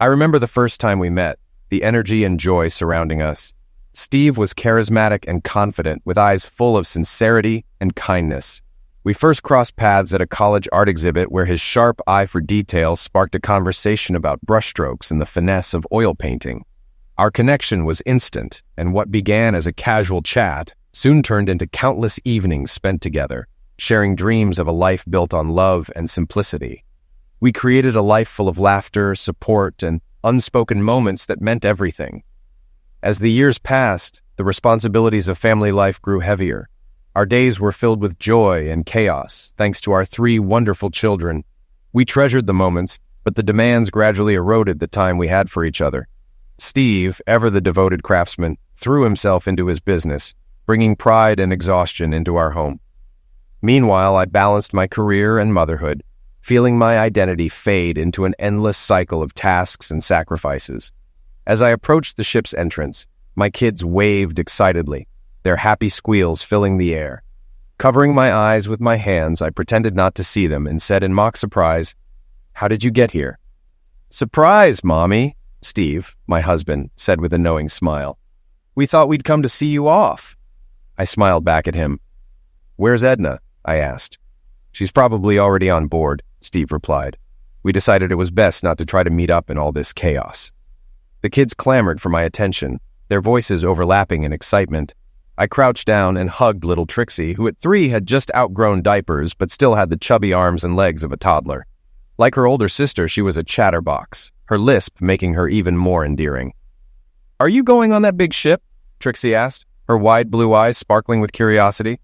I remember the first time we met, the energy and joy surrounding us. Steve was charismatic and confident, with eyes full of sincerity and kindness. We first crossed paths at a college art exhibit where his sharp eye for detail sparked a conversation about brushstrokes and the finesse of oil painting. Our connection was instant, and what began as a casual chat soon turned into countless evenings spent together, sharing dreams of a life built on love and simplicity. We created a life full of laughter, support, and unspoken moments that meant everything. As the years passed, the responsibilities of family life grew heavier. Our days were filled with joy and chaos, thanks to our 3 wonderful children. We treasured the moments, but the demands gradually eroded the time we had for each other. Steve, ever the devoted craftsman, threw himself into his business, bringing pride and exhaustion into our home. Meanwhile, I balanced my career and motherhood, feeling my identity fade into an endless cycle of tasks and sacrifices. As I approached the ship's entrance, my kids waved excitedly, their happy squeals filling the air. Covering my eyes with my hands, I pretended not to see them and said in mock surprise, "How did you get here?" "Surprise, Mommy," Steve, my husband, said with a knowing smile. "We thought we'd come to see you off." I smiled back at him. "Where's Edna?" I asked. "She's probably already on board," Steve replied. We decided it was best not to try to meet up in all this chaos. The kids clamored for my attention, their voices overlapping in excitement. I crouched down and hugged little Trixie, who at 3 had just outgrown diapers but still had the chubby arms and legs of a toddler. Like her older sister, she was a chatterbox, her lisp making her even more endearing. "Are you going on that big ship?" Trixie asked, her wide blue eyes sparkling with curiosity.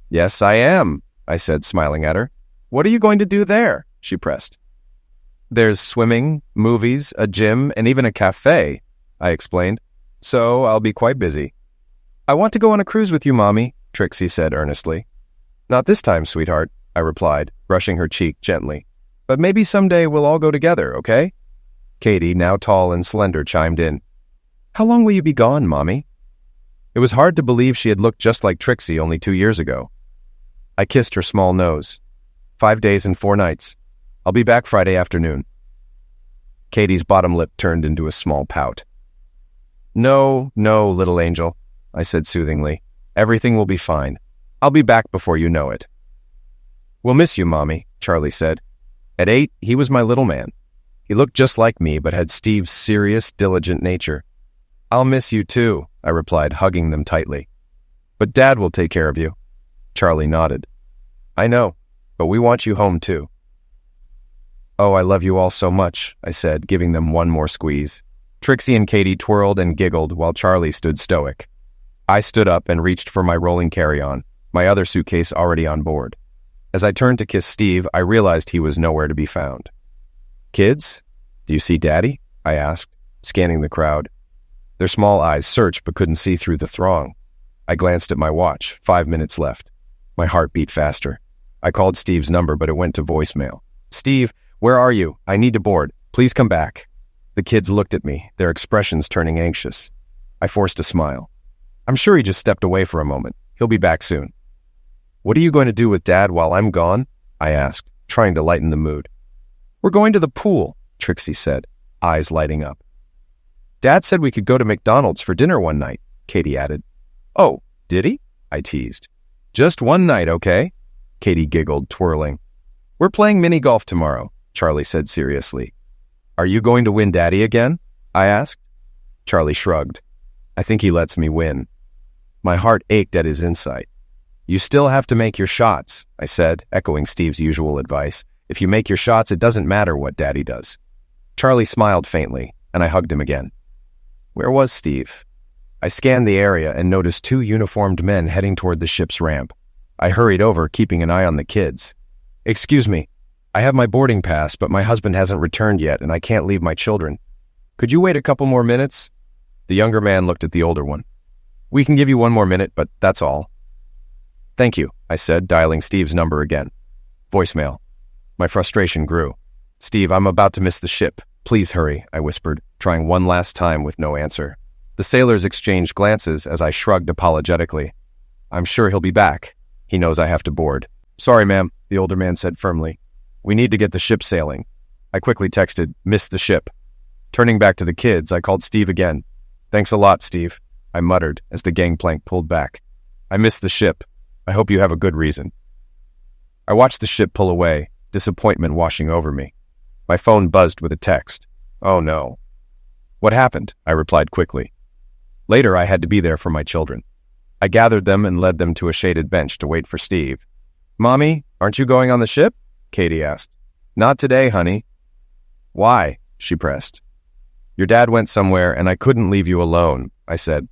"Yes, I am," I said, smiling at her. "What are you going to do there?" she pressed. "There's swimming, movies, a gym, and even a cafe," I explained. "So I'll be quite busy." "I want to go on a cruise with you, Mommy," Trixie said earnestly. "Not this time, sweetheart," I replied, brushing her cheek gently. "But maybe someday we'll all go together, okay?" Katie, now tall and slender, chimed in. "How long will you be gone, Mommy?" It was hard to believe she had looked just like Trixie only 2 years ago. I kissed her small nose. 5 days and 4 nights. I'll be back Friday afternoon. Katie's bottom lip turned into a small pout. No, little angel," I said soothingly. "Everything will be fine. I'll be back before you know it." "We'll miss you, Mommy," Charlie said. At 8, he was my little man. He looked just like me, but had Steve's serious, diligent nature. "I'll miss you too," I replied, hugging them tightly. "But Dad will take care of you." Charlie nodded. "I know, but we want you home too." "Oh, I love you all so much," I said, giving them one more squeeze. Trixie and Katie twirled and giggled while Charlie stood stoic. I stood up and reached for my rolling carry-on, my other suitcase already on board. As I turned to kiss Steve, I realized he was nowhere to be found. "Kids, do you see Daddy?" I asked, scanning the crowd. Their small eyes searched but couldn't see through the throng. I glanced at my watch, 5 minutes left. My heart beat faster. I called Steve's number, but it went to voicemail. "Steve, where are you? I need to board. Please come back." The kids looked at me, their expressions turning anxious. I forced a smile. "I'm sure he just stepped away for a moment. He'll be back soon." "What are you going to do with Dad while I'm gone?" I asked, trying to lighten the mood. "We're going to the pool," Trixie said, eyes lighting up. "Dad said we could go to McDonald's for dinner one night," Katie added. "Oh, did he?" I teased. "Just one night, okay?" Katie giggled, twirling. "We're playing mini golf tomorrow," Charlie said seriously. "Are you going to win Daddy again?" I asked. Charlie shrugged. "I think he lets me win." My heart ached at his insight. "You still have to make your shots," I said, echoing Steve's usual advice. "If you make your shots, it doesn't matter what Daddy does." Charlie smiled faintly, and I hugged him again. Where was Steve? I scanned the area and noticed 2 uniformed men heading toward the ship's ramp. I hurried over, keeping an eye on the kids. "Excuse me, I have my boarding pass, but my husband hasn't returned yet, and I can't leave my children. Could you wait a couple more minutes?" The younger man looked at the older one. "We can give you 1 more minute, but that's all." "Thank you," I said, dialing Steve's number again. Voicemail. My frustration grew. "Steve, I'm about to miss the ship. Please hurry," I whispered, trying one last time with no answer. The sailors exchanged glances as I shrugged apologetically. "I'm sure he'll be back. He knows I have to board." "Sorry, ma'am," the older man said firmly. "We need to get the ship sailing." I quickly texted, "Missed the ship." Turning back to the kids, I called Steve again. "Thanks a lot, Steve," I muttered as the gangplank pulled back. "I missed the ship. I hope you have a good reason." I watched the ship pull away, disappointment washing over me. My phone buzzed with a text. Oh no. "What happened?" I replied quickly. Later, I had to be there for my children. I gathered them and led them to a shaded bench to wait for Steve. "Mommy, aren't you going on the ship?" Katie asked. "Not today, honey." "Why?" she pressed. "Your dad went somewhere and I couldn't leave you alone," I said.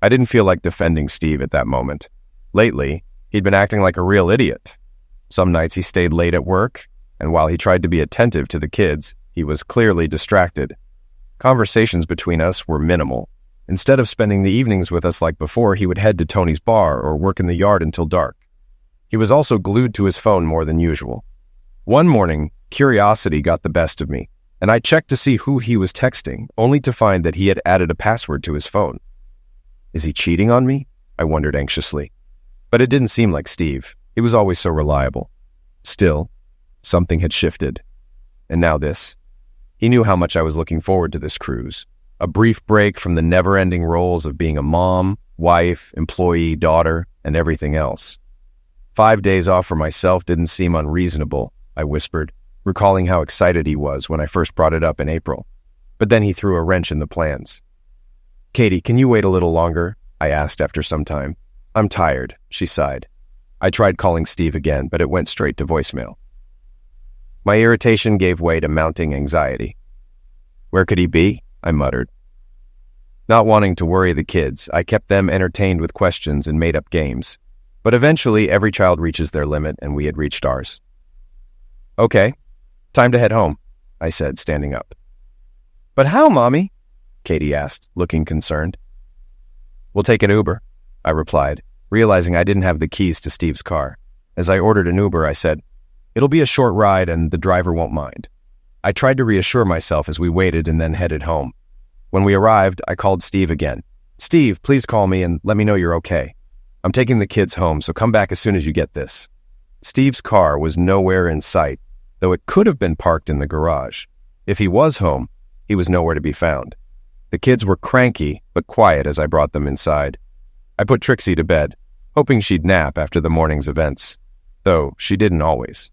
I didn't feel like defending Steve at that moment. Lately, he'd been acting like a real idiot. Some nights he stayed late at work, and while he tried to be attentive to the kids, he was clearly distracted. Conversations between us were minimal. Instead of spending the evenings with us like before, he would head to Tony's bar or work in the yard until dark. He was also glued to his phone more than usual. One morning, curiosity got the best of me, and I checked to see who he was texting, only to find that he had added a password to his phone. Is he cheating on me? I wondered anxiously. But it didn't seem like Steve. He was always so reliable. Still, something had shifted. And now this. He knew how much I was looking forward to this cruise. A brief break from the never-ending roles of being a mom, wife, employee, daughter, and everything else. 5 days off for myself didn't seem unreasonable, I whispered, recalling how excited he was when I first brought it up in April. But then he threw a wrench in the plans. "Katie, can you wait a little longer?" I asked after some time. "I'm tired," she sighed. I tried calling Steve again, but it went straight to voicemail. My irritation gave way to mounting anxiety. "Where could he be?" I muttered. Not wanting to worry the kids, I kept them entertained with questions and made up games. But eventually, every child reaches their limit, and we had reached ours. "Okay, time to head home," I said, standing up. "But how, Mommy?" Katie asked, looking concerned. "We'll take an Uber," I replied, realizing I didn't have the keys to Steve's car. As I ordered an Uber, I said, "It'll be a short ride and the driver won't mind." I tried to reassure myself as we waited and then headed home. When we arrived, I called Steve again. "Steve, please call me and let me know you're okay. I'm taking the kids home, so come back as soon as you get this." Steve's car was nowhere in sight, though it could have been parked in the garage. If he was home, he was nowhere to be found. The kids were cranky, but quiet as I brought them inside. I put Trixie to bed, hoping she'd nap after the morning's events, though she didn't always.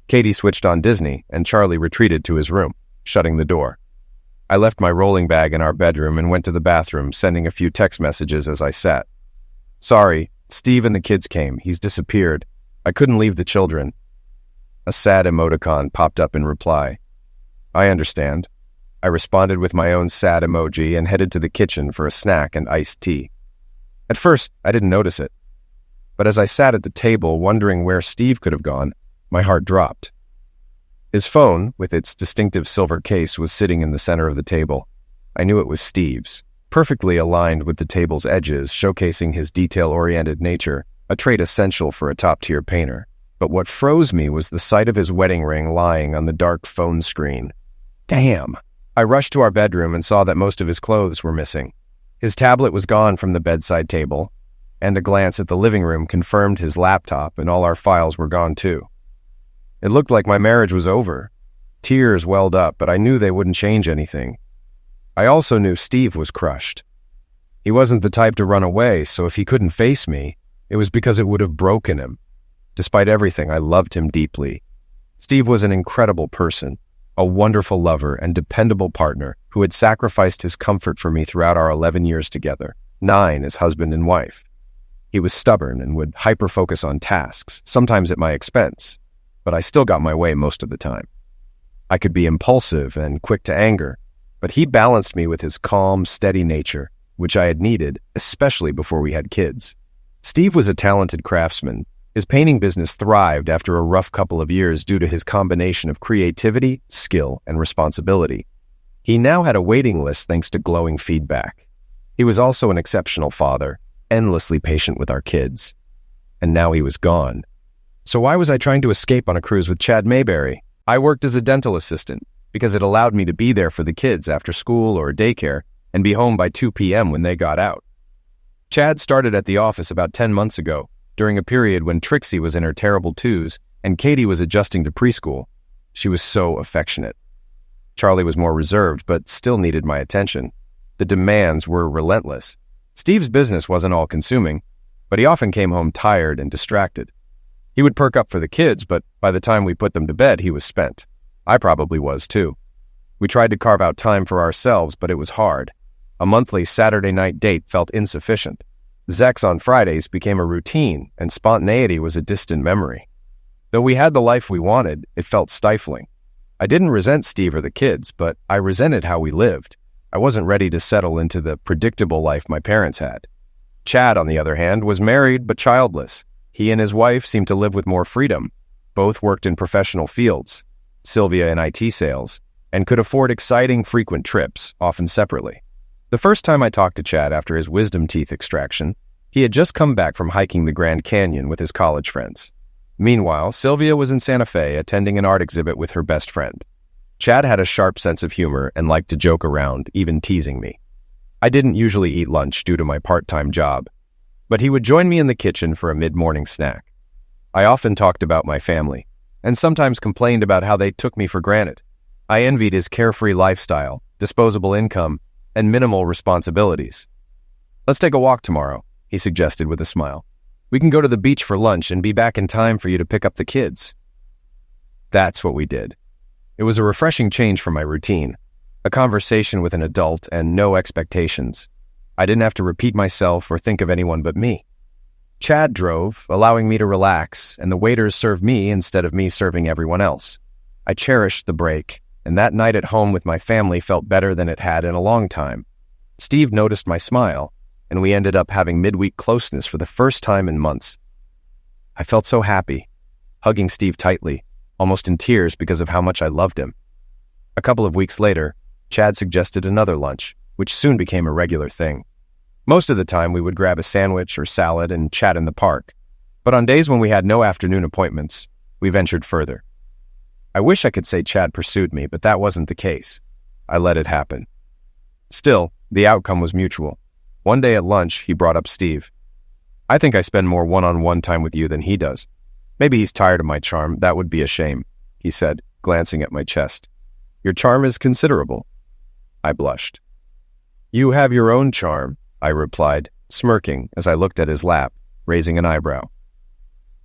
Katie switched on Disney, and Charlie retreated to his room, shutting the door. I left my rolling bag in our bedroom and went to the bathroom, sending a few text messages as I sat. "Sorry, Steve and the kids came. He's disappeared. I couldn't leave the children." A sad emoticon popped up in reply. "I understand." I responded with my own sad emoji and headed to the kitchen for a snack and iced tea. At first, I didn't notice it. But as I sat at the table wondering where Steve could have gone, my heart dropped. His phone, with its distinctive silver case, was sitting in the center of the table. I knew it was Steve's, perfectly aligned with the table's edges, showcasing his detail-oriented nature, a trait essential for a top-tier painter. But what froze me was the sight of his wedding ring lying on the dark phone screen. Damn! I rushed to our bedroom and saw that most of his clothes were missing. His tablet was gone from the bedside table, and a glance at the living room confirmed his laptop and all our files were gone too. It looked like my marriage was over. Tears welled up, but I knew they wouldn't change anything. I also knew Steve was crushed. He wasn't the type to run away, so if he couldn't face me, it was because it would have broken him. Despite everything, I loved him deeply. Steve was an incredible person, a wonderful lover and dependable partner who had sacrificed his comfort for me throughout our 11 years together, 9 as husband and wife. He was stubborn and would hyper-focus on tasks, sometimes at my expense, but I still got my way most of the time. I could be impulsive and quick to anger, but he balanced me with his calm, steady nature, which I had needed, especially before we had kids. Steve was a talented craftsman. His painting business thrived after a rough couple of years due to his combination of creativity, skill, and responsibility. He now had a waiting list thanks to glowing feedback. He was also an exceptional father, endlessly patient with our kids. And now he was gone. So why was I trying to escape on a cruise with Chad Mayberry? I worked as a dental assistant because it allowed me to be there for the kids after school or daycare and be home by 2 p.m. when they got out. Chad started at the office about 10 months ago, during a period when Trixie was in her terrible twos and Katie was adjusting to preschool. She was so affectionate. Charlie was more reserved, but still needed my attention. The demands were relentless. Steve's business wasn't all-consuming, but he often came home tired and distracted. He would perk up for the kids, but by the time we put them to bed, he was spent. I probably was too. We tried to carve out time for ourselves, but it was hard. A monthly Saturday night date felt insufficient. Zex on Fridays became a routine, and spontaneity was a distant memory. Though we had the life we wanted, it felt stifling. I didn't resent Steve or the kids, but I resented how we lived. I wasn't ready to settle into the predictable life my parents had. Chad, on the other hand, was married but childless. He and his wife seemed to live with more freedom. Both worked in professional fields, Sylvia in IT sales, and could afford exciting, frequent trips, often separately. The first time I talked to Chad after his wisdom teeth extraction, he had just come back from hiking the Grand Canyon with his college friends. Meanwhile, Sylvia was in Santa Fe attending an art exhibit with her best friend. Chad had a sharp sense of humor and liked to joke around, even teasing me. I didn't usually eat lunch due to my part-time job, but he would join me in the kitchen for a mid-morning snack. I often talked about my family, and sometimes complained about how they took me for granted. I envied his carefree lifestyle, disposable income, and minimal responsibilities. "Let's take a walk tomorrow," he suggested with a smile. "We can go to the beach for lunch and be back in time for you to pick up the kids." That's what we did. It was a refreshing change from my routine, a conversation with an adult and no expectations. I didn't have to repeat myself or think of anyone but me. Chad drove, allowing me to relax, and the waiters served me instead of me serving everyone else. I cherished the break, and that night at home with my family felt better than it had in a long time. Steve noticed my smile, and we ended up having midweek closeness for the first time in months. I felt so happy, hugging Steve tightly, almost in tears because of how much I loved him. A couple of weeks later, Chad suggested another lunch, which soon became a regular thing. Most of the time, we would grab a sandwich or salad and chat in the park. But on days when we had no afternoon appointments, we ventured further. I wish I could say Chad pursued me, but that wasn't the case. I let it happen. Still, the outcome was mutual. One day at lunch, he brought up Steve. "I think I spend more one-on-one time with you than he does. Maybe he's tired of my charm. That would be a shame," he said, glancing at my chest. "Your charm is considerable." I blushed. "You have your own charm," I replied, smirking as I looked at his lap, raising an eyebrow.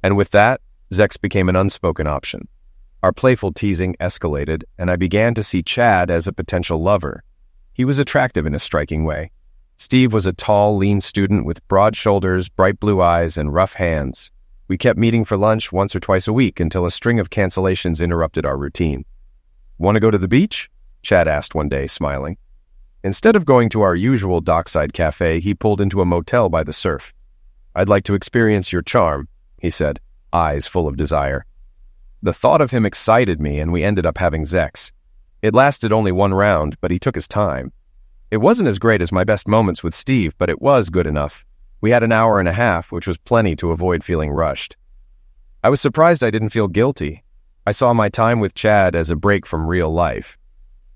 And with that, Zex became an unspoken option. Our playful teasing escalated, and I began to see Chad as a potential lover. He was attractive in a striking way. Steve was a tall, lean student with broad shoulders, bright blue eyes, and rough hands. We kept meeting for lunch once or twice a week until a string of cancellations interrupted our routine. "Want to go to the beach?" Chad asked one day, smiling. Instead of going to our usual dockside cafe, he pulled into a motel by the surf. "I'd like to experience your charm," he said, eyes full of desire. The thought of him excited me, and we ended up having Zex. It lasted only one round, but he took his time. It wasn't as great as my best moments with Steve, but it was good enough. We had an hour and a half, which was plenty to avoid feeling rushed. I was surprised I didn't feel guilty. I saw my time with Chad as a break from real life.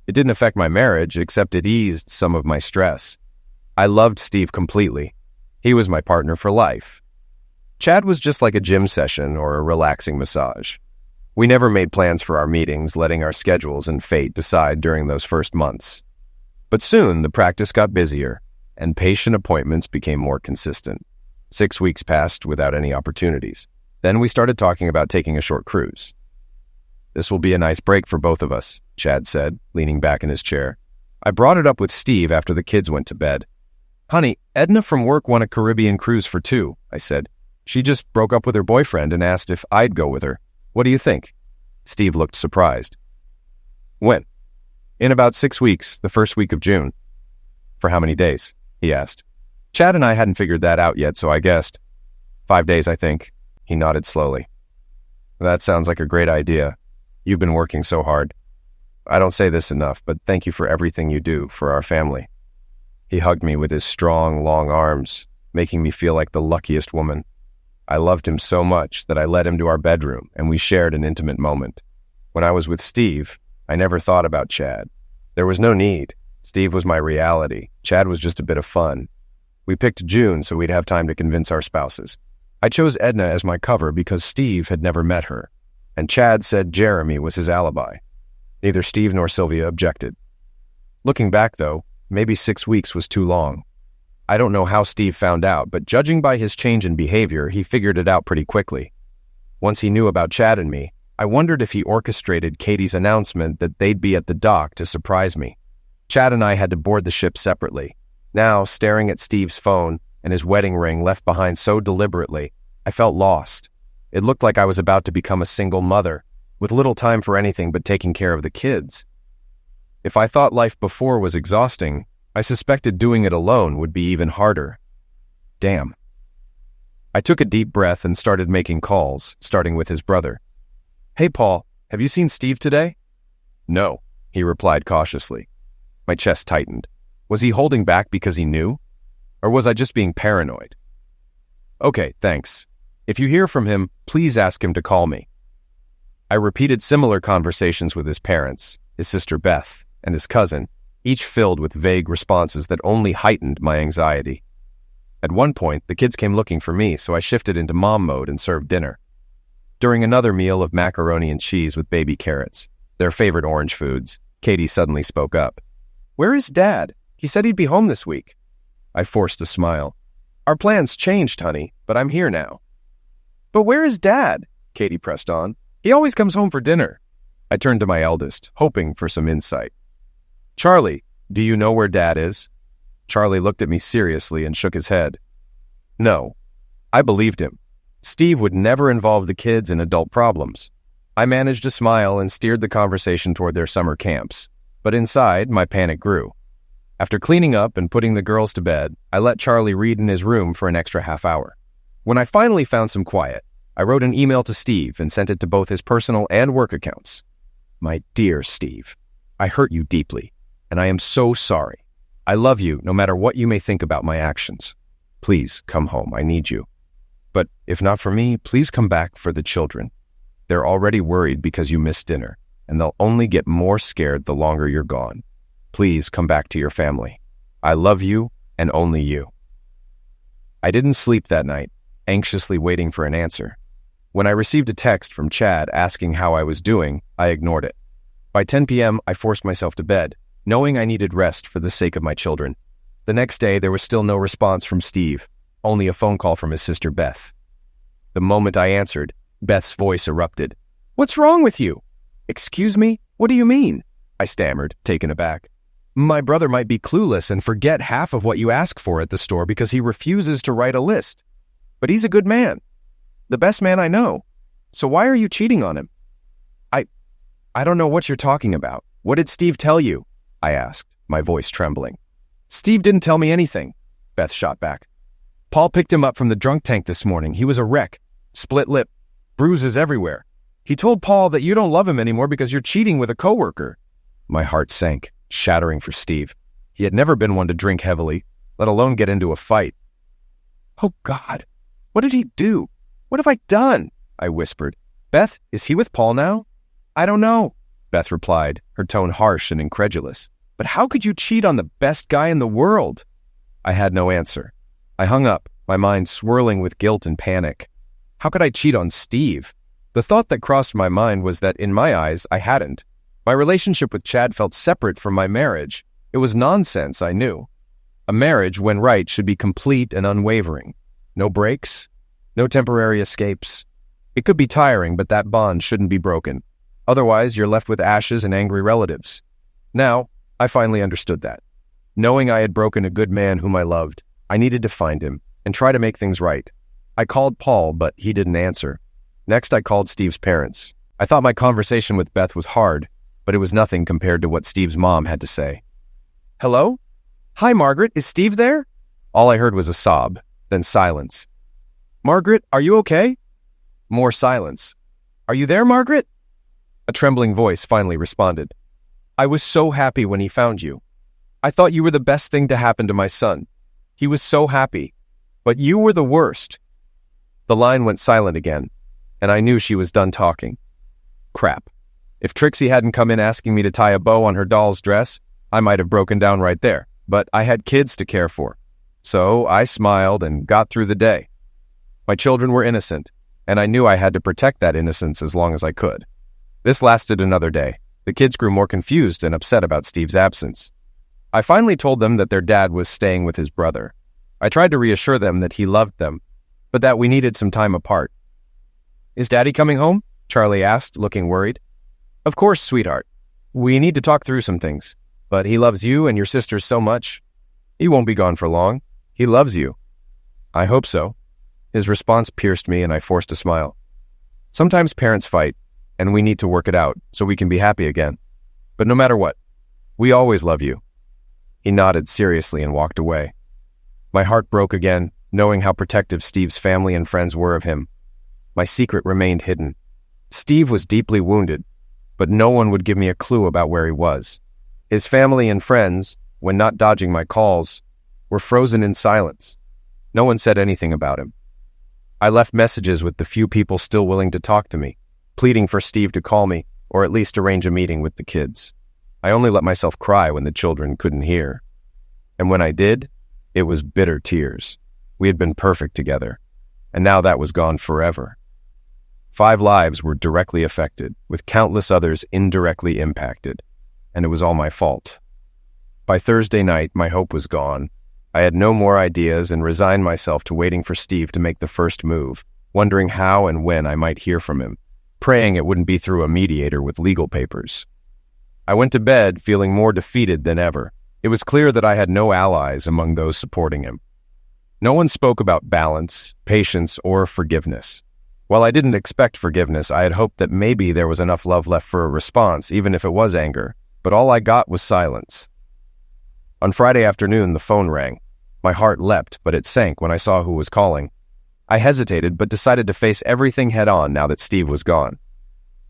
It didn't affect my marriage, except it eased some of my stress. I loved Steve completely. He was my partner for life. Chad was just like a gym session or a relaxing massage. We never made plans for our meetings, letting our schedules and fate decide during those first months. But soon, the practice got busier, and patient appointments became more consistent. 6 weeks passed without any opportunities. Then we started talking about taking a short cruise. "This will be a nice break for both of us," Chad said, leaning back in his chair. I brought it up with Steve after the kids went to bed. "Honey, Edna from work won a Caribbean cruise for 2, I said. "She just broke up with her boyfriend and asked if I'd go with her. What do you think?" Steve looked surprised. "When?" "In about 6 weeks, the first week of June." "For how many days?" he asked. Chad and I hadn't figured that out yet, so I guessed. 5 days, I think. He nodded slowly. "That sounds like a great idea. You've been working so hard. I don't say this enough, but thank you for everything you do for our family." He hugged me with his strong, long arms, making me feel like the luckiest woman. I loved him so much that I led him to our bedroom, and we shared an intimate moment. When I was with Steve, I never thought about Chad. There was no need. Steve was my reality. Chad was just a bit of fun. We picked June so we'd have time to convince our spouses. I chose Edna as my cover because Steve had never met her, and Chad said Jeremy was his alibi. Neither Steve nor Sylvia objected. Looking back, though, maybe 6 weeks was too long. I don't know how Steve found out, but judging by his change in behavior, he figured it out pretty quickly. Once he knew about Chad and me, I wondered if he orchestrated Katie's announcement that they'd be at the dock to surprise me. Chad and I had to board the ship separately. Now, staring at Steve's phone and his wedding ring left behind so deliberately, I felt lost. It looked like I was about to become a single mother, with little time for anything but taking care of the kids. If I thought life before was exhausting, I suspected doing it alone would be even harder. Damn. I took a deep breath and started making calls, starting with his brother. "Hey, Paul, have you seen Steve today?" "No," he replied cautiously. My chest tightened. Was he holding back because he knew? Or was I just being paranoid? "Okay, thanks. If you hear from him, please ask him to call me." I repeated similar conversations with his parents, his sister Beth, and his cousin, each filled with vague responses that only heightened my anxiety. At one point, the kids came looking for me, so I shifted into mom mode and served dinner. During another meal of macaroni and cheese with baby carrots, their favorite orange foods, Katie suddenly spoke up. "Where is Dad? He said he'd be home this week." I forced a smile. "Our plans changed, honey, but I'm here now." "But where is Dad?" Katie pressed on. "He always comes home for dinner." I turned to my eldest, hoping for some insight. "Charlie, do you know where Dad is?" Charlie looked at me seriously and shook his head. No. I believed him. Steve would never involve the kids in adult problems. I managed to smile and steered the conversation toward their summer camps, but inside, my panic grew. After cleaning up and putting the girls to bed, I let Charlie read in his room for an extra half hour. When I finally found some quiet, I wrote an email to Steve and sent it to both his personal and work accounts. "My dear Steve, I hurt you deeply, and I am so sorry. I love you no matter what you may think about my actions. Please come home, I need you. But if not for me, please come back for the children. They're already worried because you missed dinner, and they'll only get more scared the longer you're gone. Please come back to your family. I love you and only you." I didn't sleep that night, anxiously waiting for an answer. When I received a text from Chad asking how I was doing, I ignored it. By 10 p.m., I forced myself to bed, knowing I needed rest for the sake of my children. The next day, there was still no response from Steve, only a phone call from his sister Beth. The moment I answered, Beth's voice erupted. "What's wrong with you?" "Excuse me? What do you mean?" I stammered, taken aback. "My brother might be clueless and forget half of what you ask for at the store because he refuses to write a list. But he's a good man. The best man I know. So why are you cheating on him?" I don't know what you're talking about. What did Steve tell you?" I asked, my voice trembling. "Steve didn't tell me anything," Beth shot back. "Paul picked him up from the drunk tank this morning. He was a wreck. Split lip. Bruises everywhere. He told Paul that you don't love him anymore because you're cheating with a coworker." My heart sank, shattering for Steve. He had never been one to drink heavily, let alone get into a fight. "Oh, God. What did he do? What have I done?" I whispered. "Beth, is he with Paul now?" "I don't know," Beth replied, her tone harsh and incredulous. "But how could you cheat on the best guy in the world?" I had no answer. I hung up, my mind swirling with guilt and panic. How could I cheat on Steve? The thought that crossed my mind was that, in my eyes, I hadn't. My relationship with Chad felt separate from my marriage. It was nonsense, I knew. A marriage, when right, should be complete and unwavering. No breaks, no temporary escapes. It could be tiring, but that bond shouldn't be broken. Otherwise, you're left with ashes and angry relatives. Now, I finally understood that. Knowing I had broken a good man whom I loved, I needed to find him and try to make things right. I called Paul, but he didn't answer. Next, I called Steve's parents. I thought my conversation with Beth was hard, but it was nothing compared to what Steve's mom had to say. "Hello? Hi, Margaret. Is Steve there?" All I heard was a sob, then silence. "Margaret, are you okay?" More silence. "Are you there, Margaret?" A trembling voice finally responded. "I was so happy when he found you. I thought you were the best thing to happen to my son. He was so happy. But you were the worst." The line went silent again, and I knew she was done talking. Crap. If Trixie hadn't come in asking me to tie a bow on her doll's dress, I might have broken down right there. But I had kids to care for. So I smiled and got through the day. My children were innocent, and I knew I had to protect that innocence as long as I could. This lasted another day, The kids grew more confused and upset about Steve's absence. I finally told them that their dad was staying with his brother. I tried to reassure them that he loved them, but that we needed some time apart. "Is Daddy coming home?" Charlie asked, looking worried. "Of course, sweetheart. We need to talk through some things, but he loves you and your sisters so much. He won't be gone for long. He loves you." "I hope so." His response pierced me and I forced a smile. Sometimes parents fight, and we need to work it out so we can be happy again. But no matter what, we always love you. He nodded seriously and walked away. My heart broke again, knowing how protective Steve's family and friends were of him. My secret remained hidden. Steve was deeply wounded, but no one would give me a clue about where he was. His family and friends, when not dodging my calls, were frozen in silence. No one said anything about him. I left messages with the few people still willing to talk to me, pleading for Steve to call me, or at least arrange a meeting with the kids. I only let myself cry when the children couldn't hear. And when I did, it was bitter tears. We had been perfect together, and now that was gone forever. 5 lives were directly affected, with countless others indirectly impacted, and it was all my fault. By Thursday night, my hope was gone. I had no more ideas and resigned myself to waiting for Steve to make the first move, wondering how and when I might hear from him, praying it wouldn't be through a mediator with legal papers. I went to bed feeling more defeated than ever. It was clear that I had no allies among those supporting him. No one spoke about balance, patience, or forgiveness. While I didn't expect forgiveness, I had hoped that maybe there was enough love left for a response, even if it was anger, but all I got was silence. On Friday afternoon, the phone rang. My heart leapt, but it sank when I saw who was calling. I hesitated, but decided to face everything head-on now that Steve was gone.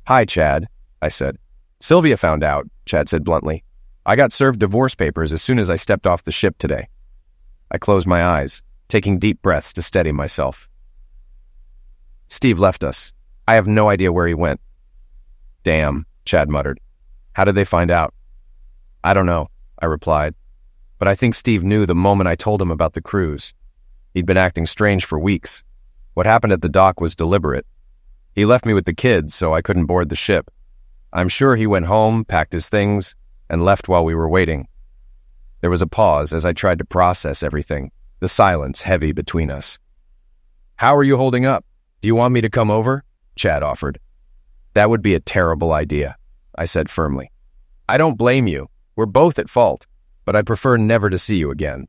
"Hi, Chad," I said. "Sylvia found out," Chad said bluntly. "I got served divorce papers as soon as I stepped off the ship today." I closed my eyes, taking deep breaths to steady myself. "Steve left us. I have no idea where he went." "Damn," Chad muttered. "How did they find out?" "I don't know," I replied. But I think Steve knew the moment I told him about the cruise. He'd been acting strange for weeks. What happened at the dock was deliberate. He left me with the kids so I couldn't board the ship. I'm sure he went home, packed his things, and left while we were waiting. There was a pause as I tried to process everything, the silence heavy between us. "How are you holding up? Do you want me to come over?" Chad offered. "That would be a terrible idea," I said firmly. "I don't blame you. We're both at fault, but I'd prefer never to see you again.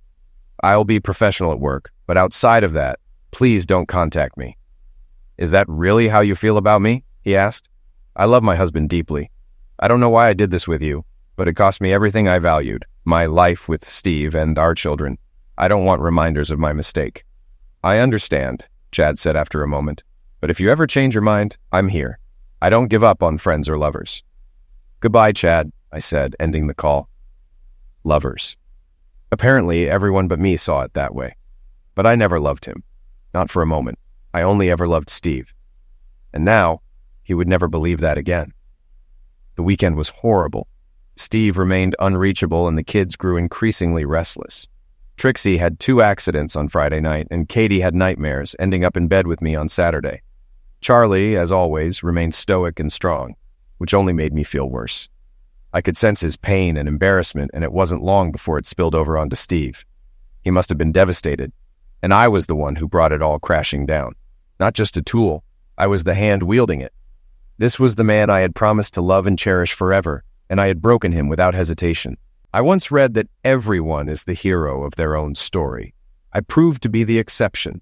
I'll be professional at work, but outside of that, please don't contact me." "Is that really how you feel about me?" he asked. "I love my husband deeply. I don't know why I did this with you, but it cost me everything I valued, my life with Steve and our children. I don't want reminders of my mistake." "I understand," Chad said after a moment, "but if you ever change your mind, I'm here. I don't give up on friends or lovers." "Goodbye, Chad," I said, ending the call. Lovers. Apparently, everyone but me saw it that way. But I never loved him. Not for a moment. I only ever loved Steve. And now, he would never believe that again. The weekend was horrible. Steve remained unreachable and the kids grew increasingly restless. Trixie had 2 accidents on Friday night and Katie had nightmares, ending up in bed with me on Saturday. Charlie, as always, remained stoic and strong, which only made me feel worse. I could sense his pain and embarrassment, and it wasn't long before it spilled over onto Steve. He must have been devastated, and I was the one who brought it all crashing down. Not just a tool, I was the hand wielding it. This was the man I had promised to love and cherish forever, and I had broken him without hesitation. I once read that everyone is the hero of their own story. I proved to be the exception.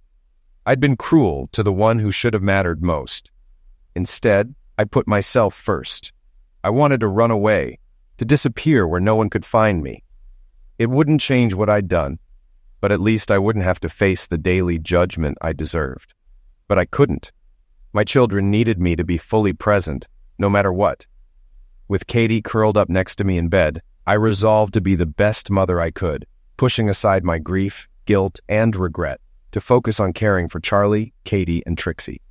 I'd been cruel to the one who should have mattered most. Instead, I put myself first. I wanted to run away, to disappear where no one could find me. It wouldn't change what I'd done, but at least I wouldn't have to face the daily judgment I deserved. But I couldn't. My children needed me to be fully present, no matter what. With Katie curled up next to me in bed, I resolved to be the best mother I could, pushing aside my grief, guilt, and regret to focus on caring for Charlie, Katie, and Trixie.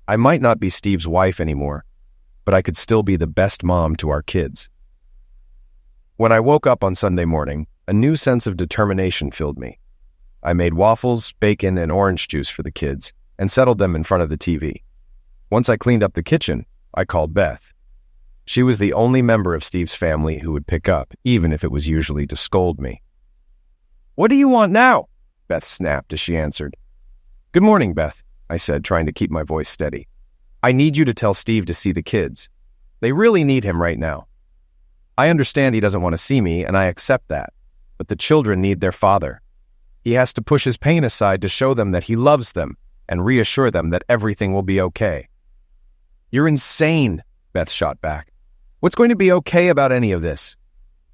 I might not be Steve's wife anymore, but I could still be the best mom to our kids. When I woke up on Sunday morning, a new sense of determination filled me. I made waffles, bacon, and orange juice for the kids and settled them in front of the TV. Once I cleaned up the kitchen, I called Beth. She was the only member of Steve's family who would pick up, even if it was usually to scold me. "What do you want now?" Beth snapped as she answered. "Good morning, Beth," I said, trying to keep my voice steady. "I need you to tell Steve to see the kids. They really need him right now. I understand he doesn't want to see me, and I accept that, but the children need their father. He has to push his pain aside to show them that he loves them and reassure them that everything will be okay." "You're insane," Beth shot back. "What's going to be okay about any of this?"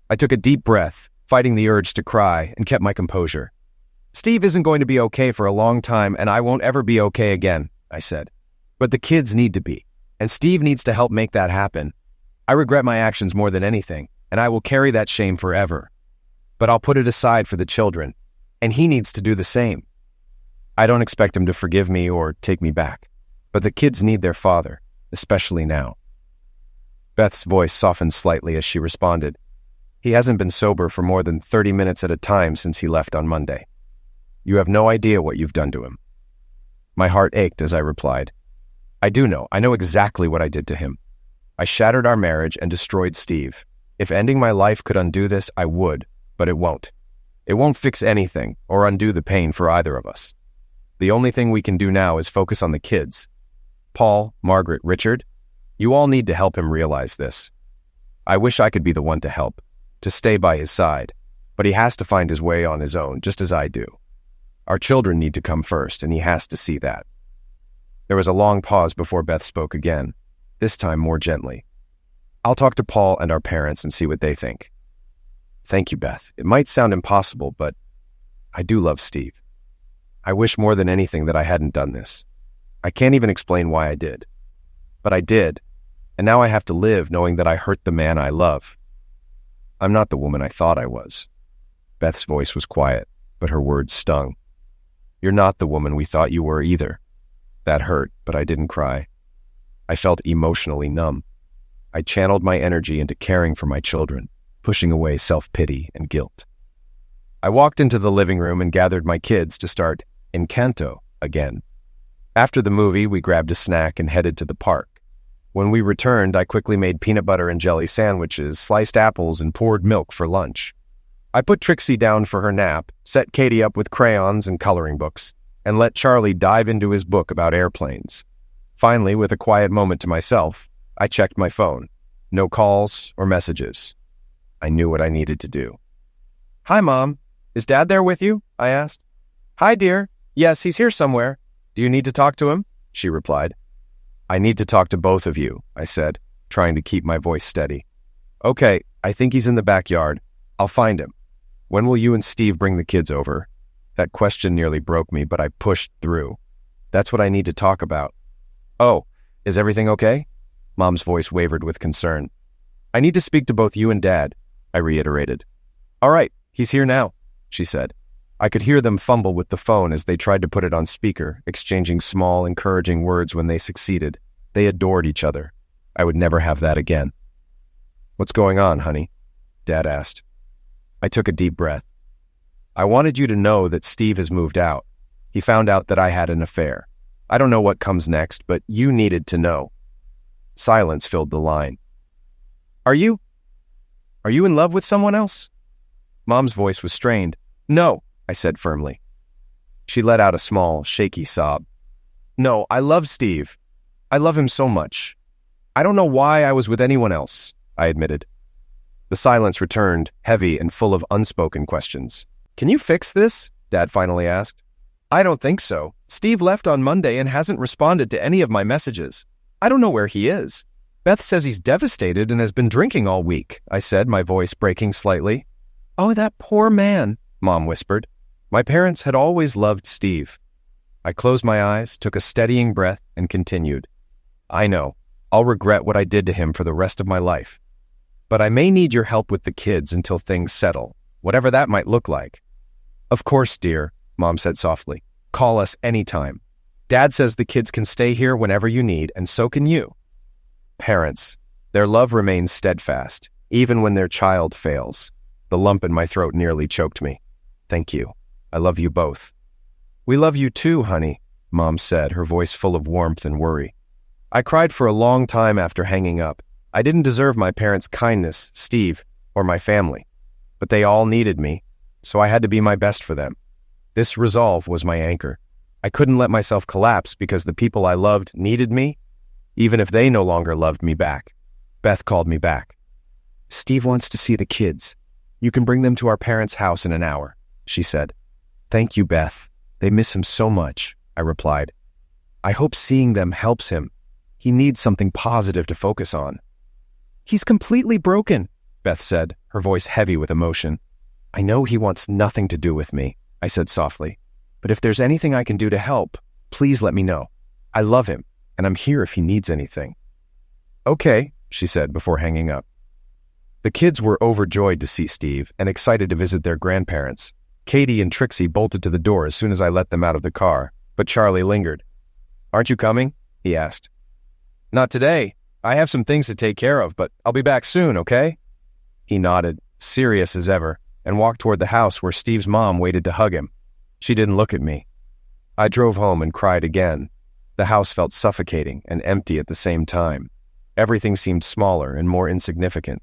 I took a deep breath, fighting the urge to cry, and kept my composure. "Steve isn't going to be okay for a long time, and I won't ever be okay again," I said. "But the kids need to be, and Steve needs to help make that happen. I regret my actions more than anything, and I will carry that shame forever. But I'll put it aside for the children, and he needs to do the same. I don't expect him to forgive me or take me back, but the kids need their father, especially now." Beth's voice softened slightly as she responded. "He hasn't been sober for more than 30 minutes at a time since he left on Monday. You have no idea what you've done to him." My heart ached as I replied, "I do know. I know exactly what I did to him. I shattered our marriage and destroyed Steve. If ending my life could undo this, I would, but it won't. It won't fix anything or undo the pain for either of us. The only thing we can do now is focus on the kids. Paul, Margaret, Richard, you all need to help him realize this. I wish I could be the one to help, to stay by his side, but he has to find his way on his own, just as I do. Our children need to come first, and he has to see that." There was a long pause before Beth spoke again, this time more gently. "I'll talk to Paul and our parents and see what they think." "Thank you, Beth. It might sound impossible, but I do love Steve. I wish more than anything that I hadn't done this. I can't even explain why I did. But I did, and now I have to live knowing that I hurt the man I love. I'm not the woman I thought I was." Beth's voice was quiet, but her words stung. "You're not the woman we thought you were either." That hurt, but I didn't cry. I felt emotionally numb. I channeled my energy into caring for my children, pushing away self-pity and guilt. I walked into the living room and gathered my kids to start Encanto again. After the movie, we grabbed a snack and headed to the park. When we returned, I quickly made peanut butter and jelly sandwiches, sliced apples, and poured milk for lunch. I put Trixie down for her nap, set Katie up with crayons and coloring books, and let Charlie dive into his book about airplanes. Finally, with a quiet moment to myself, I checked my phone. No calls or messages. I knew what I needed to do. "Hi, Mom. Is Dad there with you?" I asked. "Hi, dear. Yes, he's here somewhere. Do you need to talk to him?" she replied. "I need to talk to both of you," I said, trying to keep my voice steady. "Okay, I think he's in the backyard. I'll find him. When will you and Steve bring the kids over?" That question nearly broke me, but I pushed through. "That's what I need to talk about." "Oh, is everything okay?" Mom's voice wavered with concern. "I need to speak to both you and Dad," I reiterated. "All right, he's here now," she said. I could hear them fumble with the phone as they tried to put it on speaker, exchanging small, encouraging words when they succeeded. They adored each other. I would never have that again. "What's going on, honey?" Dad asked. I took a deep breath. "I wanted you to know that Steve has moved out. He found out that I had an affair. I don't know what comes next, but you needed to know." Silence filled the line. Are you in love with someone else?" Mom's voice was strained. "No," I said firmly. She let out a small, shaky sob. "No, I love Steve. I love him so much. I don't know why I was with anyone else," I admitted. The silence returned, heavy and full of unspoken questions. "Can you fix this?" Dad finally asked. "I don't think so. Steve left on Monday and hasn't responded to any of my messages. I don't know where he is. Beth says he's devastated and has been drinking all week," I said, my voice breaking slightly. "Oh, that poor man," Mom whispered. My parents had always loved Steve. I closed my eyes, took a steadying breath, and continued. "I know. I'll regret what I did to him for the rest of my life. But I may need your help with the kids until things settle, whatever that might look like." "Of course, dear," Mom said softly. "Call us anytime. Dad says the kids can stay here whenever you need, and so can you." Parents. Their love remains steadfast, even when their child fails. The lump in my throat nearly choked me. "Thank you. I love you both." "We love you too, honey," Mom said, her voice full of warmth and worry. I cried for a long time after hanging up, I didn't deserve my parents' kindness, Steve, or my family, but they all needed me, so I had to be my best for them. This resolve was my anchor. I couldn't let myself collapse because the people I loved needed me, even if they no longer loved me back. Beth called me back. "Steve wants to see the kids. You can bring them to our parents' house in an hour," she said. "Thank you, Beth. They miss him so much," I replied. "I hope seeing them helps him. He needs something positive to focus on." "He's completely broken," Beth said, her voice heavy with emotion. "I know he wants nothing to do with me," I said softly. "But if there's anything I can do to help, please let me know. I love him, and I'm here if he needs anything." "Okay," she said before hanging up. The kids were overjoyed to see Steve and excited to visit their grandparents. Katie and Trixie bolted to the door as soon as I let them out of the car, but Charlie lingered. "Aren't you coming?" he asked. "Not today. I have some things to take care of, but I'll be back soon, okay?" He nodded, serious as ever, and walked toward the house where Steve's mom waited to hug him. She didn't look at me. I drove home and cried again. The house felt suffocating and empty at the same time. Everything seemed smaller and more insignificant.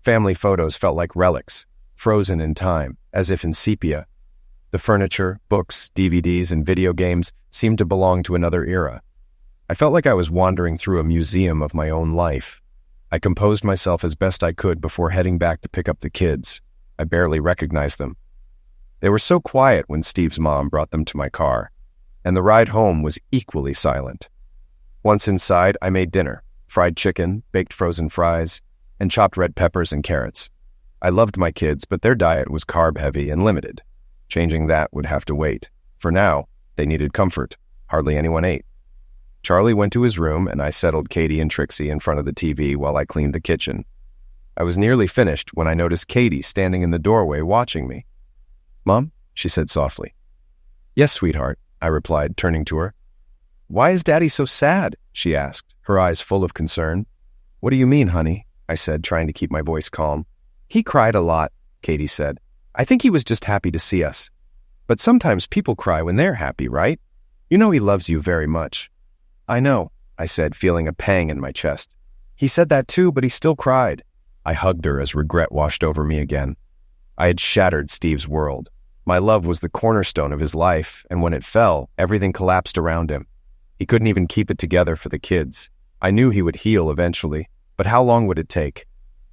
Family photos felt like relics, frozen in time, as if in sepia. The furniture, books, DVDs, and video games seemed to belong to another era. I felt like I was wandering through a museum of my own life. I composed myself as best I could before heading back to pick up the kids. I barely recognized them. They were so quiet when Steve's mom brought them to my car, and the ride home was equally silent. Once inside, I made dinner: fried chicken, baked frozen fries, and chopped red peppers and carrots. I loved my kids, but their diet was carb-heavy and limited. Changing that would have to wait. For now, they needed comfort. Hardly anyone ate. Charlie went to his room, and I settled Katie and Trixie in front of the TV while I cleaned the kitchen. I was nearly finished when I noticed Katie standing in the doorway watching me. "Mom?" she said softly. "Yes, sweetheart," I replied, turning to her. "Why is Daddy so sad?" she asked, her eyes full of concern. "What do you mean, honey?" I said, trying to keep my voice calm. "He cried a lot," Katie said. "I think he was just happy to see us. But sometimes people cry when they're happy, right? You know he loves you very much." "I know," I said, feeling a pang in my chest. "He said that too, but he still cried." I hugged her as regret washed over me again. I had shattered Steve's world. My love was the cornerstone of his life, and when it fell, everything collapsed around him. He couldn't even keep it together for the kids. I knew he would heal eventually, but how long would it take?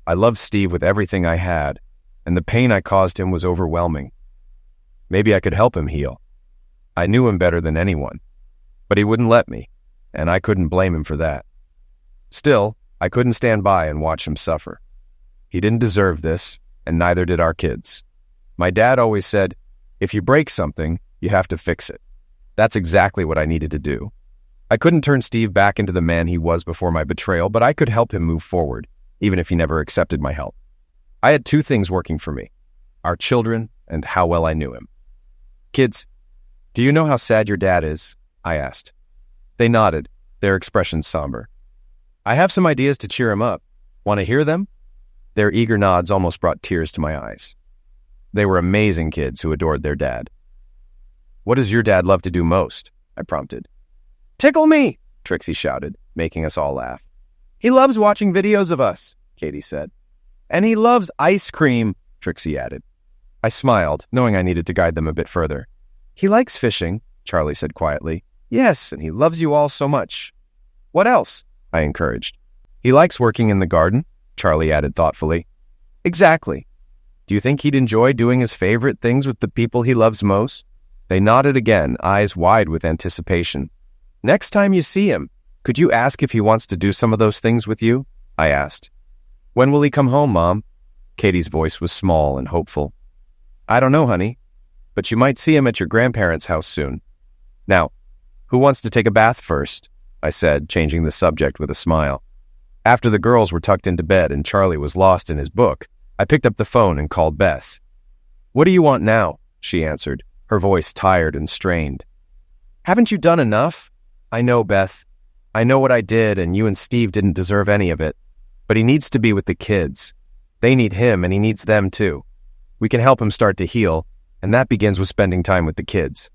I loved Steve with everything I had, and the pain I caused him was overwhelming. Maybe I could help him heal. I knew him better than anyone, but he wouldn't let me, and I couldn't blame him for that. Still, I couldn't stand by and watch him suffer. He didn't deserve this, and neither did our kids. My dad always said, "If you break something, you have to fix it." That's exactly what I needed to do. I couldn't turn Steve back into the man he was before my betrayal, but I could help him move forward, even if he never accepted my help. I had two things working for me: our children and how well I knew him. "Kids, do you know how sad your dad is?" I asked. They nodded, their expressions somber. "I have some ideas to cheer him up. Want to hear them?" Their eager nods almost brought tears to my eyes. They were amazing kids who adored their dad. "What does your dad love to do most?" I prompted. "Tickle me!" Trixie shouted, making us all laugh. "He loves watching videos of us," Katie said. "And he loves ice cream," Trixie added. I smiled, knowing I needed to guide them a bit further. "He likes fishing," Charlie said quietly. "Yes, and he loves you all so much." "What else?" I encouraged. "He likes working in the garden," Charlie added thoughtfully. "Exactly. Do you think he'd enjoy doing his favorite things with the people he loves most?" They nodded again, eyes wide with anticipation. "Next time you see him, could you ask if he wants to do some of those things with you?" I asked. "When will he come home, Mom?" Katie's voice was small and hopeful. "I don't know, honey, but you might see him at your grandparents' house soon. Now, who wants to take a bath first?" I said, changing the subject with a smile. After the girls were tucked into bed and Charlie was lost in his book, I picked up the phone and called Beth. "What do you want now?" she answered, her voice tired and strained. "Haven't you done enough?" "I know, Beth. I know what I did, and you and Steve didn't deserve any of it. But he needs to be with the kids. They need him, and he needs them too. We can help him start to heal, and that begins with spending time with the kids."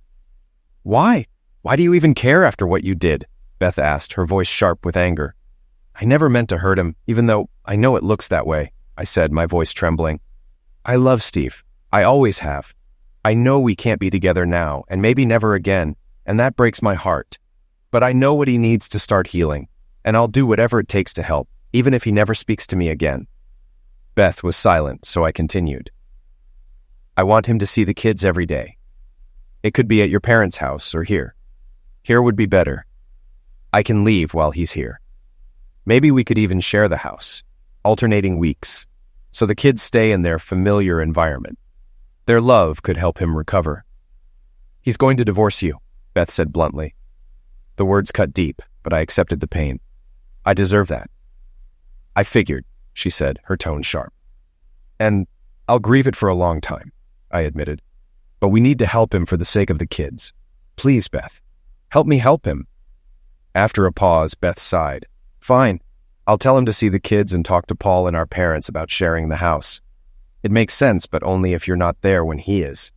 "Why? Why do you even care after what you did?" Beth asked, her voice sharp with anger. I never meant to hurt him, even though I know it looks that way, I said, my voice trembling. I love Steve. I always have. I know we can't be together now, and maybe never again, and that breaks my heart. But I know what he needs to start healing, and I'll do whatever it takes to help, even if he never speaks to me again. Beth was silent, so I continued. I want him to see the kids every day. It could be at your parents' house or here. Here would be better. I can leave while he's here. Maybe we could even share the house, alternating weeks, so the kids stay in their familiar environment. Their love could help him recover. He's going to divorce you, Beth said bluntly. The words cut deep, but I accepted the pain. I deserve that. I figured, she said, her tone sharp. And I'll grieve it for a long time, I admitted. But we need to help him for the sake of the kids. Please, Beth, help me help him. After a pause, Beth sighed. Fine. I'll tell him to see the kids and talk to Paul and our parents about sharing the house. It makes sense, but only if you're not there when he is.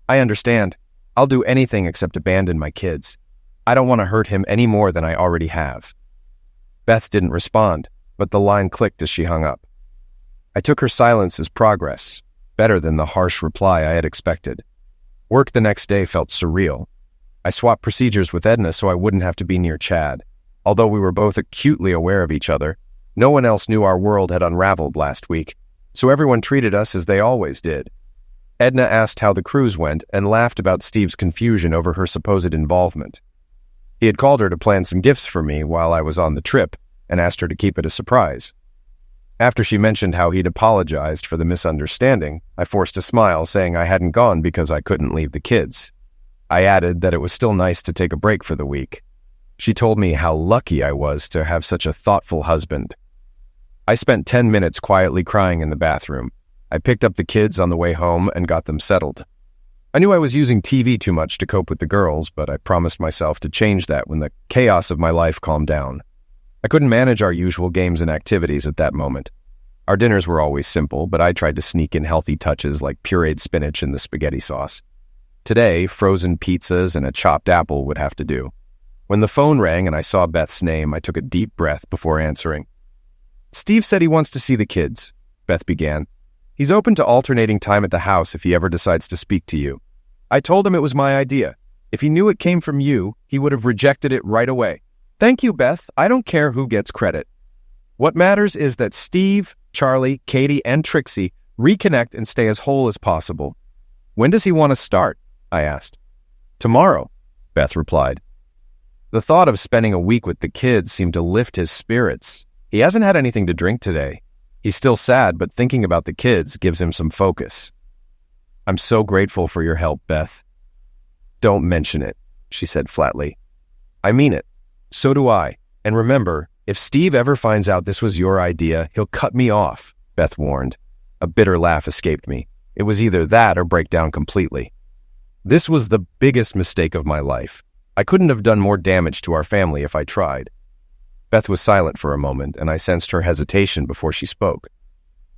I understand. I'll do anything except abandon my kids. I don't want to hurt him any more than I already have. Beth didn't respond, but the line clicked as she hung up. I took her silence as progress, better than the harsh reply I had expected. Work the next day felt surreal. I swapped procedures with Edna so I wouldn't have to be near Chad. Although we were both acutely aware of each other, no one else knew our world had unraveled last week, so everyone treated us as they always did. Edna asked how the cruise went and laughed about Steve's confusion over her supposed involvement. He had called her to plan some gifts for me while I was on the trip and asked her to keep it a surprise. After she mentioned how he'd apologized for the misunderstanding, I forced a smile, saying I hadn't gone because I couldn't leave the kids. I added that it was still nice to take a break for the week. She told me how lucky I was to have such a thoughtful husband. I spent 10 minutes quietly crying in the bathroom. I picked up the kids on the way home and got them settled. I knew I was using TV too much to cope with the girls, but I promised myself to change that when the chaos of my life calmed down. I couldn't manage our usual games and activities at that moment. Our dinners were always simple, but I tried to sneak in healthy touches like pureed spinach in the spaghetti sauce. Today, frozen pizzas and a chopped apple would have to do. When the phone rang and I saw Beth's name, I took a deep breath before answering. Steve said he wants to see the kids, Beth began. He's open to alternating time at the house if he ever decides to speak to you. I told him it was my idea. If he knew it came from you, he would have rejected it right away. Thank you, Beth. I don't care who gets credit. What matters is that Steve, Charlie, Katie, and Trixie reconnect and stay as whole as possible. When does he want to start? I asked. Tomorrow, Beth replied. The thought of spending a week with the kids seemed to lift his spirits. He hasn't had anything to drink today. He's still sad, but thinking about the kids gives him some focus. I'm so grateful for your help, Beth. Don't mention it, she said flatly. I mean it. So do I. And remember, if Steve ever finds out this was your idea, he'll cut me off, Beth warned. A bitter laugh escaped me. It was either that or break down completely. This was the biggest mistake of my life. I couldn't have done more damage to our family if I tried. Beth was silent for a moment, and I sensed her hesitation before she spoke.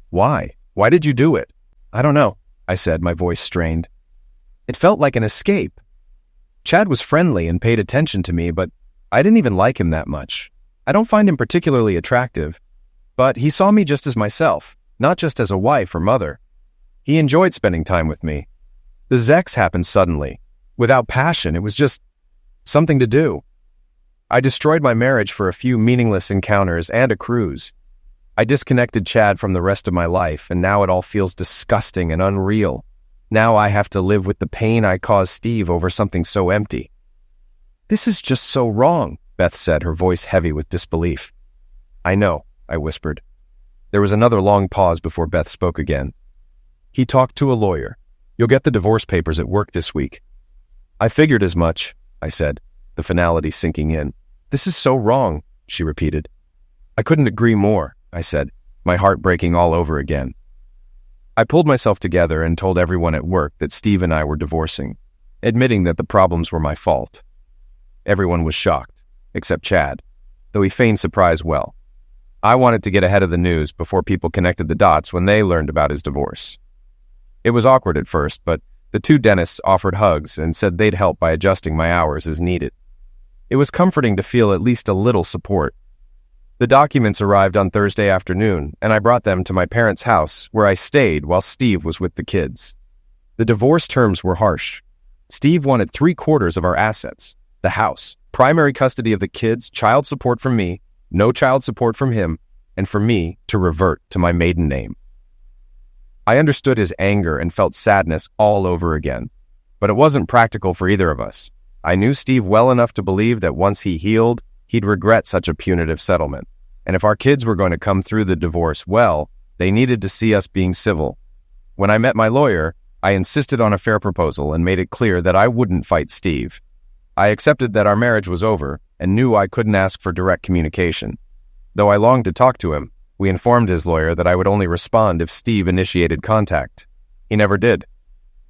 Why? Why did you do it? I don't know, I said, my voice strained. It felt like an escape. Chad was friendly and paid attention to me, but I didn't even like him that much. I don't find him particularly attractive, but he saw me just as myself, not just as a wife or mother. He enjoyed spending time with me. The Zex happened suddenly. Without passion, it was just something to do. I destroyed my marriage for a few meaningless encounters and a cruise. I disconnected Chad from the rest of my life, and now it all feels disgusting and unreal. Now I have to live with the pain I caused Steve over something so empty. This is just so wrong, Beth said, her voice heavy with disbelief. I know, I whispered. There was another long pause before Beth spoke again. He talked to a lawyer. You'll get the divorce papers at work this week. I figured as much, I said, the finality sinking in. This is so wrong, she repeated. I couldn't agree more, I said, my heart breaking all over again. I pulled myself together and told everyone at work that Steve and I were divorcing, admitting that the problems were my fault. Everyone was shocked, except Chad, though he feigned surprise well. I wanted to get ahead of the news before people connected the dots when they learned about his divorce. It was awkward at first, but the two dentists offered hugs and said they'd help by adjusting my hours as needed. It was comforting to feel at least a little support. The documents arrived on Thursday afternoon, and I brought them to my parents' house, where I stayed while Steve was with the kids. The divorce terms were harsh. Steve wanted 3/4 of our assets, the house, primary custody of the kids, child support from me, no child support from him, and for me to revert to my maiden name. I understood his anger and felt sadness all over again, but it wasn't practical for either of us. I knew Steve well enough to believe that once he healed, he'd regret such a punitive settlement. And if our kids were going to come through the divorce well, they needed to see us being civil. When I met my lawyer, I insisted on a fair proposal and made it clear that I wouldn't fight Steve. I accepted that our marriage was over and knew I couldn't ask for direct communication. Though I longed to talk to him, we informed his lawyer that I would only respond if Steve initiated contact. He never did.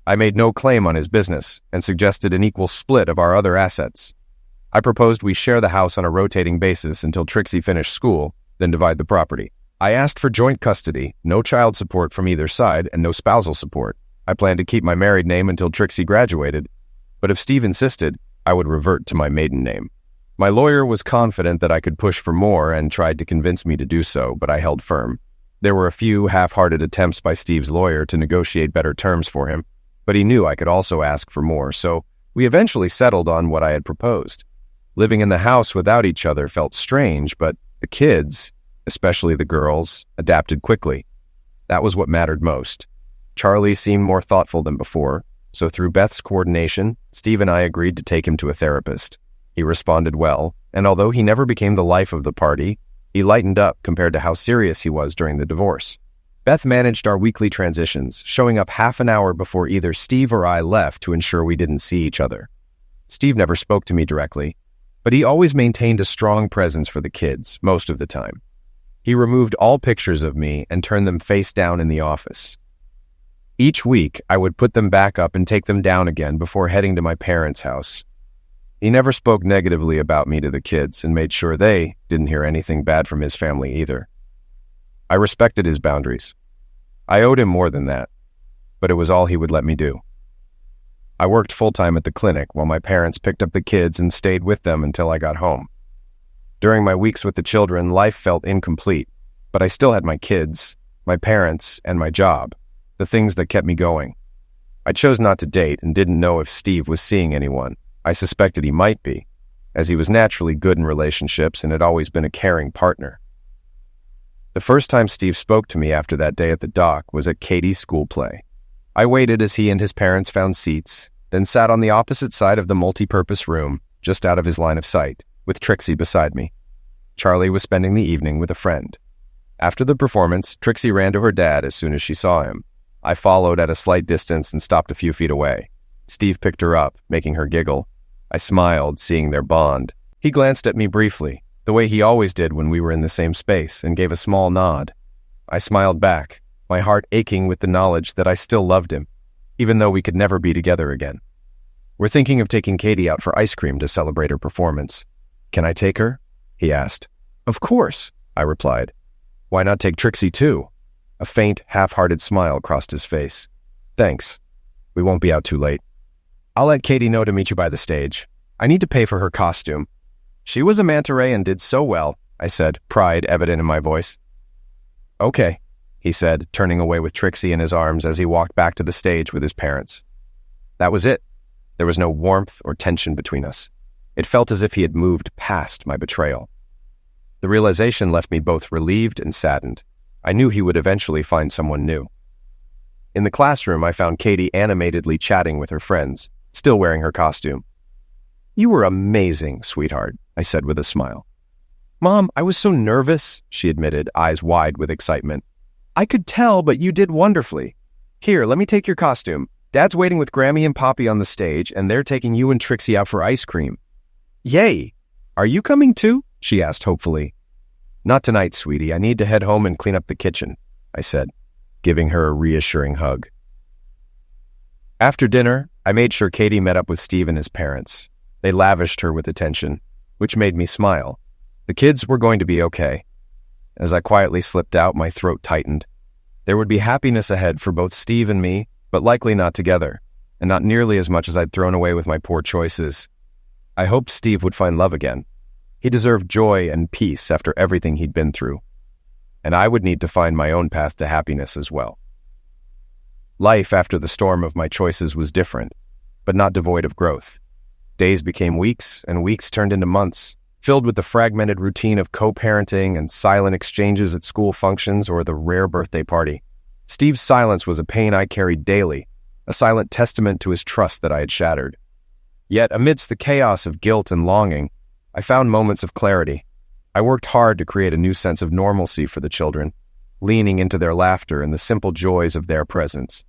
I made no claim on his business and suggested an equal split of our other assets. I proposed we share the house on a rotating basis until Trixie finished school, then divide the property. I asked for joint custody, no child support from either side, and no spousal support. I planned to keep my married name until Trixie graduated, but if Steve insisted, I would revert to my maiden name. My lawyer was confident that I could push for more and tried to convince me to do so, but I held firm. There were a few half-hearted attempts by Steve's lawyer to negotiate better terms for him, but he knew I could also ask for more, so we eventually settled on what I had proposed. Living in the house without each other felt strange, but the kids, especially the girls, adapted quickly. That was what mattered most. Charlie seemed more thoughtful than before, so through Beth's coordination, Steve and I agreed to take him to a therapist. He responded well, and although he never became the life of the party, he lightened up compared to how serious he was during the divorce. Beth managed our weekly transitions, showing up half an hour before either Steve or I left to ensure we didn't see each other. Steve never spoke to me directly, but he always maintained a strong presence for the kids, most of the time. He removed all pictures of me and turned them face down in the office. Each week, I would put them back up and take them down again before heading to my parents' house. He never spoke negatively about me to the kids and made sure they didn't hear anything bad from his family either. I respected his boundaries. I owed him more than that, but it was all he would let me do. I worked full-time at the clinic while my parents picked up the kids and stayed with them until I got home. During my weeks with the children, life felt incomplete, but I still had my kids, my parents, and my job, the things that kept me going. I chose not to date and didn't know if Steve was seeing anyone. I suspected he might be, as he was naturally good in relationships and had always been a caring partner. The first time Steve spoke to me after that day at the dock was at Katie's school play. I waited as he and his parents found seats, then sat on the opposite side of the multi-purpose room, just out of his line of sight, with Trixie beside me. Charlie was spending the evening with a friend. After the performance, Trixie ran to her dad as soon as she saw him. I followed at a slight distance and stopped a few feet away. Steve picked her up, making her giggle. I smiled, seeing their bond. He glanced at me briefly, the way he always did when we were in the same space, and gave a small nod. I smiled back, my heart aching with the knowledge that I still loved him, even though we could never be together again. We're thinking of taking Katie out for ice cream to celebrate her performance. Can I take her? He asked. Of course, I replied. Why not take Trixie too? A faint, half-hearted smile crossed his face. Thanks. We won't be out too late. I'll let Katie know to meet you by the stage. I need to pay for her costume. She was a manta ray and did so well, I said, pride evident in my voice. Okay, he said, turning away with Trixie in his arms as he walked back to the stage with his parents. That was it. There was no warmth or tension between us. It felt as if he had moved past my betrayal. The realization left me both relieved and saddened. I knew he would eventually find someone new. In the classroom, I found Katie animatedly chatting with her friends, still wearing her costume. You were amazing, sweetheart, I said with a smile. Mom, I was so nervous, she admitted, eyes wide with excitement. I could tell, but you did wonderfully. Here, let me take your costume. Dad's waiting with Grammy and Poppy on the stage, and they're taking you and Trixie out for ice cream. Yay! Are you coming too? She asked hopefully. Not tonight, sweetie. I need to head home and clean up the kitchen, I said, giving her a reassuring hug. After dinner, I made sure Katie met up with Steve and his parents. They lavished her with attention, which made me smile. The kids were going to be okay. As I quietly slipped out, my throat tightened. There would be happiness ahead for both Steve and me, but likely not together, and not nearly as much as I'd thrown away with my poor choices. I hoped Steve would find love again. He deserved joy and peace after everything he'd been through. And I would need to find my own path to happiness as well. Life after the storm of my choices was different, but not devoid of growth. Days became weeks, and weeks turned into months, filled with the fragmented routine of co-parenting and silent exchanges at school functions or the rare birthday party. Steve's silence was a pain I carried daily, a silent testament to his trust that I had shattered. Yet, amidst the chaos of guilt and longing, I found moments of clarity. I worked hard to create a new sense of normalcy for the children, leaning into their laughter and the simple joys of their presence.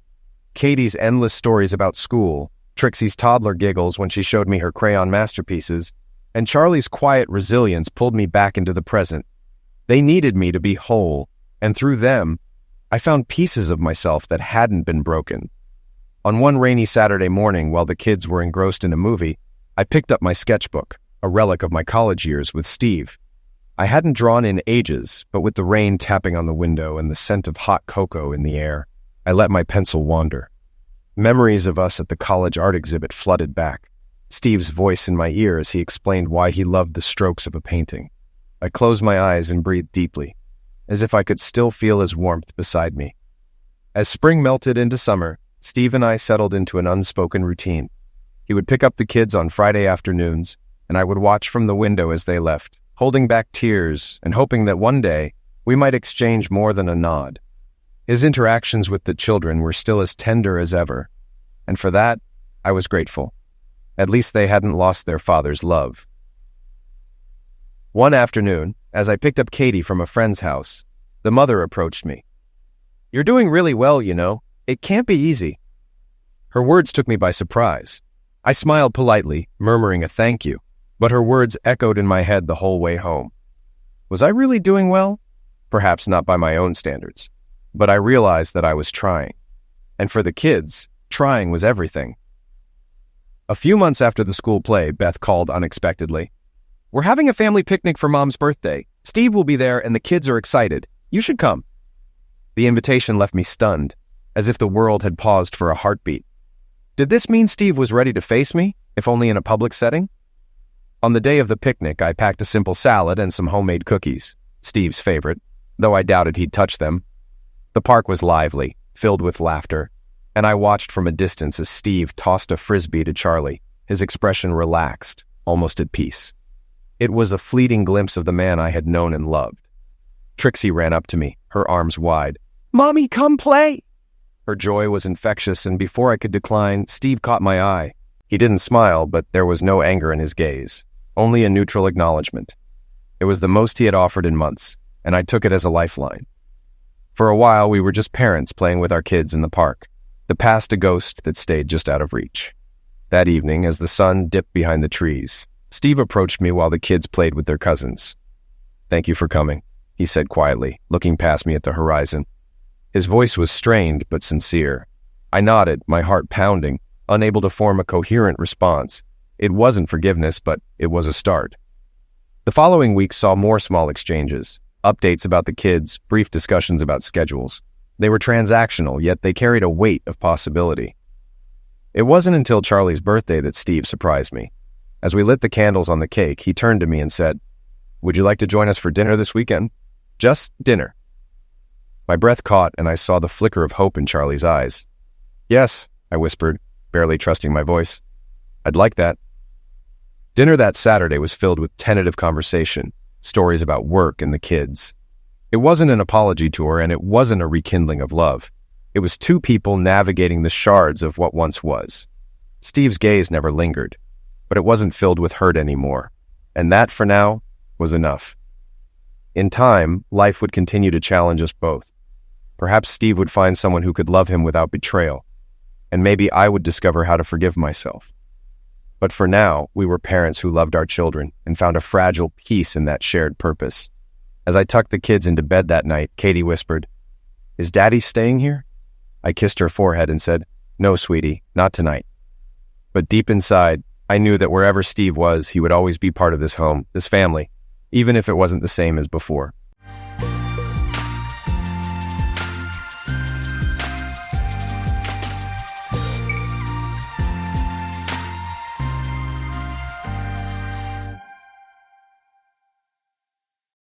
Katie's endless stories about school, Trixie's toddler giggles when she showed me her crayon masterpieces, and Charlie's quiet resilience pulled me back into the present. They needed me to be whole, and through them, I found pieces of myself that hadn't been broken. On one rainy Saturday morning, while the kids were engrossed in a movie, I picked up my sketchbook, a relic of my college years with Steve. I hadn't drawn in ages, but with the rain tapping on the window and the scent of hot cocoa in the air, I let my pencil wander. Memories of us at the college art exhibit flooded back, Steve's voice in my ear as he explained why he loved the strokes of a painting. I closed my eyes and breathed deeply, as if I could still feel his warmth beside me. As spring melted into summer, Steve and I settled into an unspoken routine. He would pick up the kids on Friday afternoons, and I would watch from the window as they left, holding back tears and hoping that one day we might exchange more than a nod. His interactions with the children were still as tender as ever, and for that, I was grateful. At least they hadn't lost their father's love. One afternoon, as I picked up Katie from a friend's house, the mother approached me. "You're doing really well, you know. It can't be easy." Her words took me by surprise. I smiled politely, murmuring a thank you, but her words echoed in my head the whole way home. Was I really doing well? Perhaps not by my own standards, but I realized that I was trying. And for the kids, trying was everything. A few months after the school play, Beth called unexpectedly. "We're having a family picnic for Mom's birthday. Steve will be there and the kids are excited. You should come." The invitation left me stunned, as if the world had paused for a heartbeat. Did this mean Steve was ready to face me, if only in a public setting? On the day of the picnic, I packed a simple salad and some homemade cookies, Steve's favorite, though I doubted he'd touch them. The park was lively, filled with laughter, and I watched from a distance as Steve tossed a frisbee to Charlie, his expression relaxed, almost at peace. It was a fleeting glimpse of the man I had known and loved. Trixie ran up to me, her arms wide. "Mommy, come play!" Her joy was infectious, and before I could decline, Steve caught my eye. He didn't smile, but there was no anger in his gaze, only a neutral acknowledgement. It was the most he had offered in months, and I took it as a lifeline. For a while, we were just parents playing with our kids in the park, the past a ghost that stayed just out of reach. That evening, as the sun dipped behind the trees, Steve approached me while the kids played with their cousins. "Thank you for coming," he said quietly, looking past me at the horizon. His voice was strained but sincere. I nodded, my heart pounding, unable to form a coherent response. It wasn't forgiveness, but it was a start. The following week saw more small exchanges, updates about the kids, brief discussions about schedules. They were transactional, yet they carried a weight of possibility. It wasn't until Charlie's birthday that Steve surprised me. As we lit the candles on the cake, he turned to me and said, "Would you like to join us for dinner this weekend? Just dinner." My breath caught, and I saw the flicker of hope in Charlie's eyes. "Yes," I whispered, barely trusting my voice. "I'd like that." Dinner that Saturday was filled with tentative conversation, stories about work and the kids. It wasn't an apology tour, and it wasn't a rekindling of love. It was two people navigating the shards of what once was. Steve's gaze never lingered, but it wasn't filled with hurt anymore, and that, for now, was enough. In time, life would continue to challenge us both. Perhaps Steve would find someone who could love him without betrayal, and maybe I would discover how to forgive myself. But for now, we were parents who loved our children and found a fragile peace in that shared purpose. As I tucked the kids into bed that night, Katie whispered, "Is Daddy staying here?" I kissed her forehead and said, "No, sweetie, not tonight." But deep inside, I knew that wherever Steve was, he would always be part of this home, this family, even if it wasn't the same as before.